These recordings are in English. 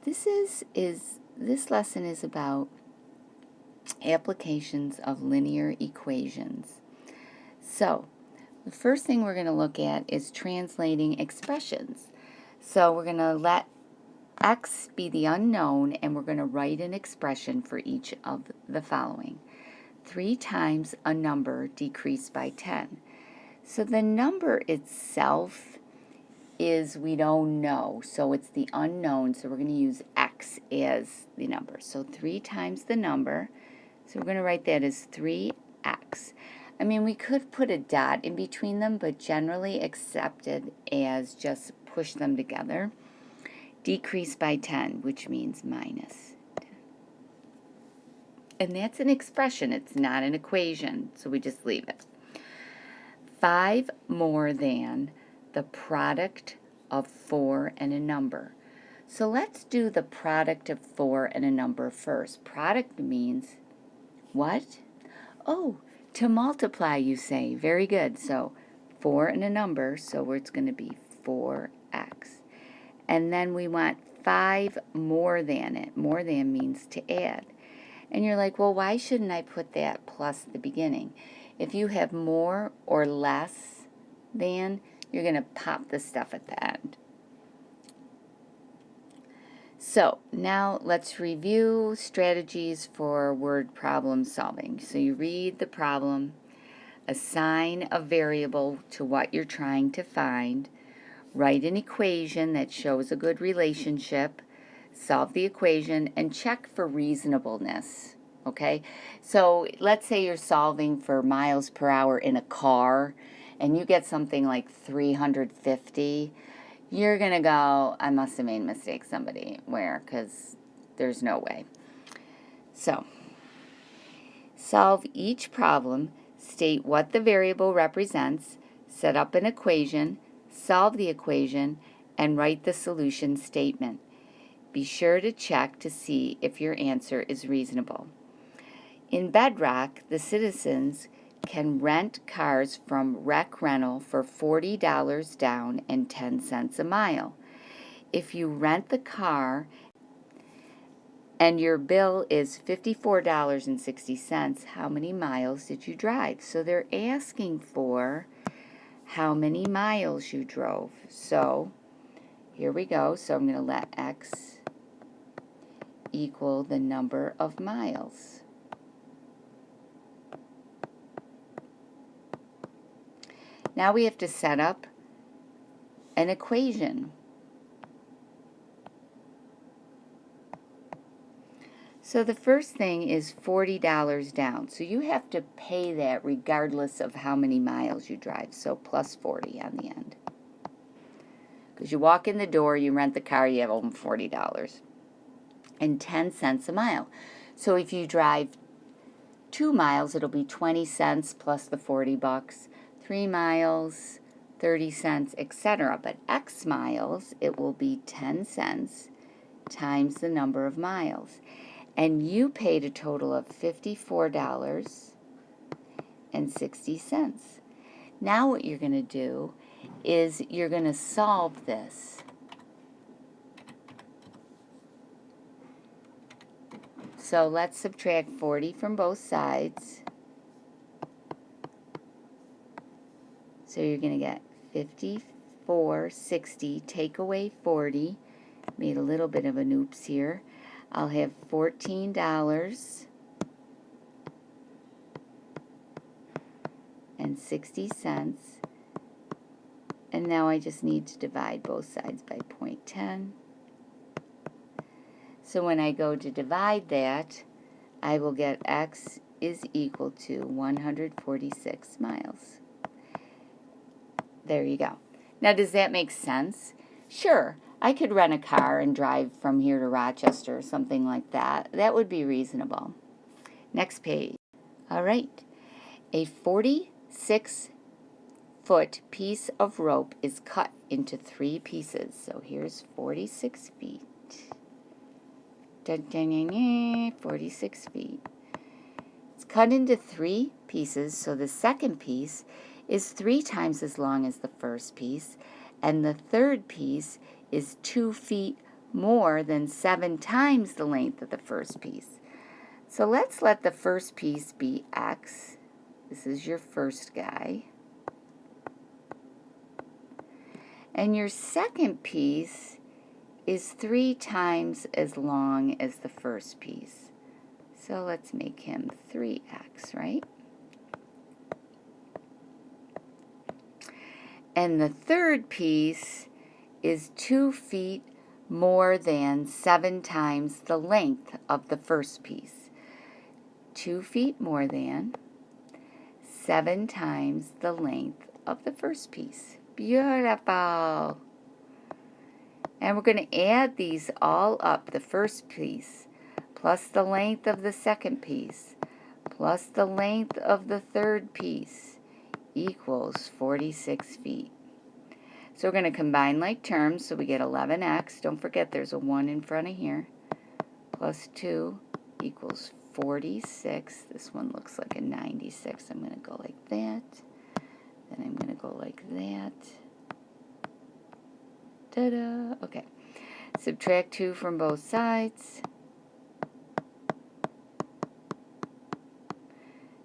This lesson is about applications of linear equations. So, the first thing we're going to look at is translating expressions. So, we're going to let x be the unknown, and we're going to write an expression for each of the following. 3 times a number decreased by 10. So, the number itself is we don't know, so it's the unknown, so we're going to use x as the number. So 3 times the number, so we're going to write that as 3x. I mean, we could put a dot in between them, but generally accepted as just push them together. Decrease by 10, which means minus 10. And that's an expression, it's not an equation, so we just leave it. 5 more than the product of 4 and a number. So let's do the product of 4 and a number first. Product means what? Oh, to multiply, you say. Very good. So 4 and a number, so it's going to be 4x. And then we want 5 more than it. More than means to add. And you're like, well, why shouldn't I put that plus the beginning? If you have more or less than, you're going to pop the stuff at the end. So now let's review strategies for word problem solving. So you read the problem, assign a variable to what you're trying to find, write an equation that shows a good relationship, solve the equation, and check for reasonableness. Okay, so let's say you're solving for miles per hour in a car, and you get something like 350, you're going to go, I must have made a mistake somewhere, because there's no way. So, solve each problem, state what the variable represents, set up an equation, solve the equation, and write the solution statement. Be sure to check to see if your answer is reasonable. In Bedrock, the citizens can rent cars from Rec Rental for $40 down and 10 cents a mile. If you rent the car and your bill is $54.60, how many miles did you drive? So they're asking for how many miles you drove. So here we go. So I'm going to let x equal the number of miles. Now we have to set up an equation. So the first thing is $40 down. So you have to pay that regardless of how many miles you drive. So plus 40 on the end. Because you walk in the door, you rent the car, you have owe them $40. And 10 cents a mile. So if you drive 2 miles, it'll be 20 cents plus the 40 bucks. 3 miles, 30 cents, etc. But X miles, it will be 10 cents times the number of miles. And you paid a total of $54.60. Now what you're going to do is you're going to solve this. So let's subtract 40 from both sides. So you're going to get 54.60, take away 40. Made a little bit of an oops here. I'll have $14.60. And now I just need to divide both sides by 0.10. So when I go to divide that, I will get x is equal to 146 miles. There you go. Now, does that make sense? Sure, I could rent a car and drive from here to Rochester or something like that. That would be reasonable. Next page. All right. A 46-foot piece of rope is cut into 3 pieces. So here's 46 feet. 46 feet. It's cut into 3 pieces, so the second piece is 3 times as long as the first piece, and the third piece is 2 feet more than 7 times the length of the first piece. So let's let the first piece be x. This is your first guy. And your second piece is 3 times as long as the first piece. So let's make him 3x, right? And the third piece is 2 feet more than 7 times the length of the first piece. 2 feet more than 7 times the length of the first piece. Beautiful. And we're going to add these all up. The first piece plus the length of the second piece plus the length of the third piece equals 46 feet. So we're going to combine like terms, so we get 11x. Don't forget there's a 1 in front of here. Plus 2 equals 46. This one looks like a 96. I'm going to go like that. Then I'm going to go like that. Ta-da! Okay. Subtract 2 from both sides.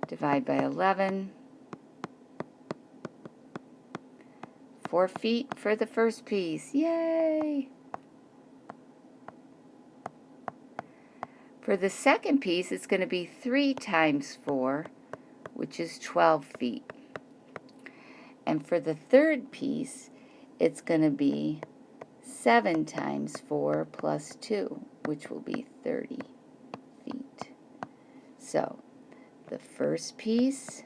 Divide by 11. 4 feet for the first piece. Yay! For the second piece, it's going to be 3 times 4, which is 12 feet. And for the third piece, it's going to be 7 times 4 plus 2, which will be 30 feet. So, the first piece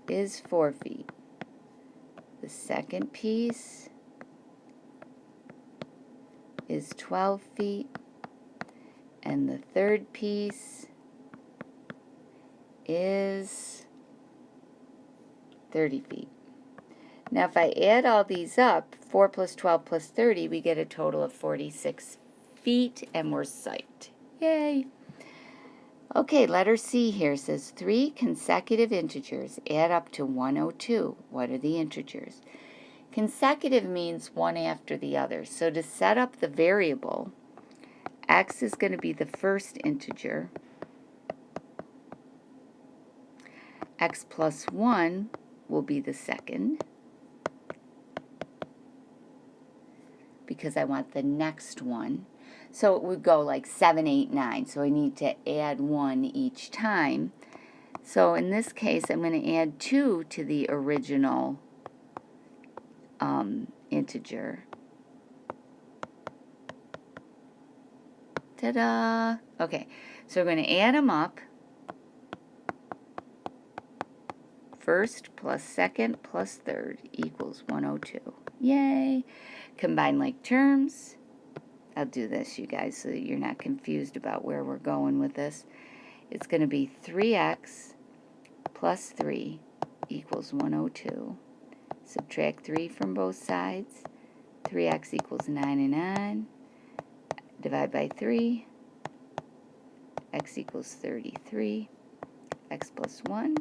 is 4 feet. The second piece is 12 feet. And the third piece is 30 feet. Now if I add all these up, 4 plus 12 plus 30, we get a total of 46 feet, and we're psyched. Yay! Okay, letter C here says 3 consecutive integers add up to 102. What are the integers? Consecutive means one after the other. So to set up the variable, x is going to be the first integer. X plus 1 will be the second, because I want the next one. So it would go like 7, 8, 9. So I need to add 1 each time. So in this case, I'm going to add 2 to the original integer. Ta-da! Okay, so we're going to add them up. First plus second plus third equals 102. Yay! Combine like terms. I'll do this, you guys, so that you're not confused about where we're going with this. It's going to be 3x plus 3 equals 102. Subtract 3 from both sides. 3x equals 99. Divide by 3. X equals 33. X plus 1,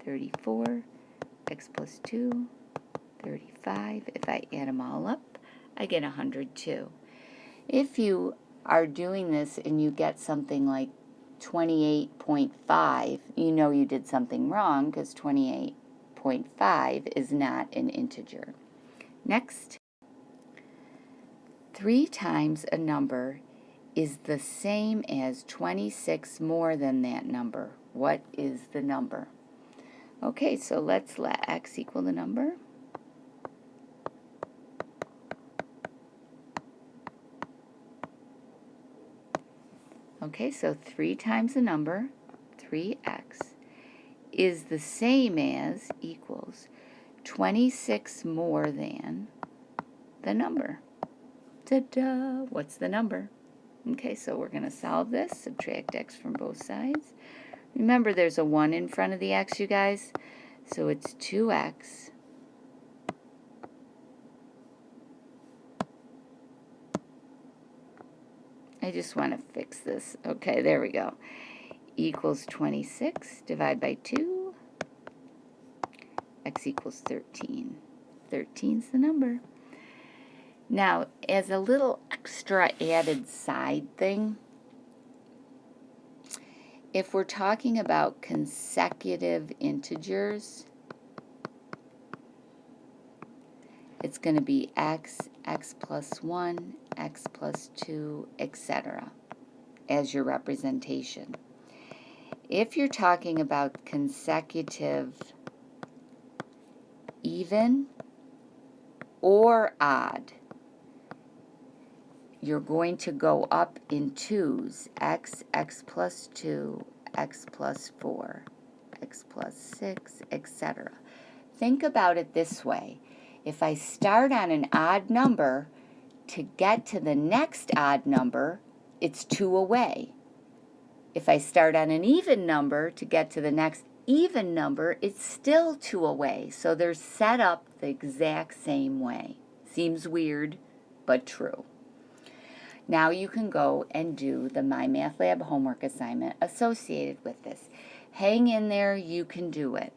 34. X plus 2, 35. If I add them all up, I get 102. If you are doing this and you get something like 28.5, you know you did something wrong, because 28.5 is not an integer. Next, 3 times a number is the same as 26 more than that number. What is the number? Okay, so let's let x equal the number. Okay, so 3 times the number, 3x, is the same as, equals, 26 more than the number. Ta-da! What's the number? Okay, so we're going to solve this. Subtract x from both sides. Remember, there's a 1 in front of the x, you guys. So it's 2x I just want to fix this. Okay, there we go. Equals 26. Divide by 2. X equals 13. 13's the number. Now, as a little extra added side thing. If we're talking about consecutive integers, it's going to be x, x plus 1, x plus 2, etc. as your representation. If you're talking about consecutive even or odd, you're going to go up in twos, x, x plus 2, x plus 4, x plus 6, etc. Think about it this way. If I start on an odd number, to get to the next odd number, it's 2 away. If I start on an even number, to get to the next even number, it's still 2 away. So they're set up the exact same way. Seems weird, but true. Now you can go and do the MyMathLab homework assignment associated with this. Hang in there, you can do it.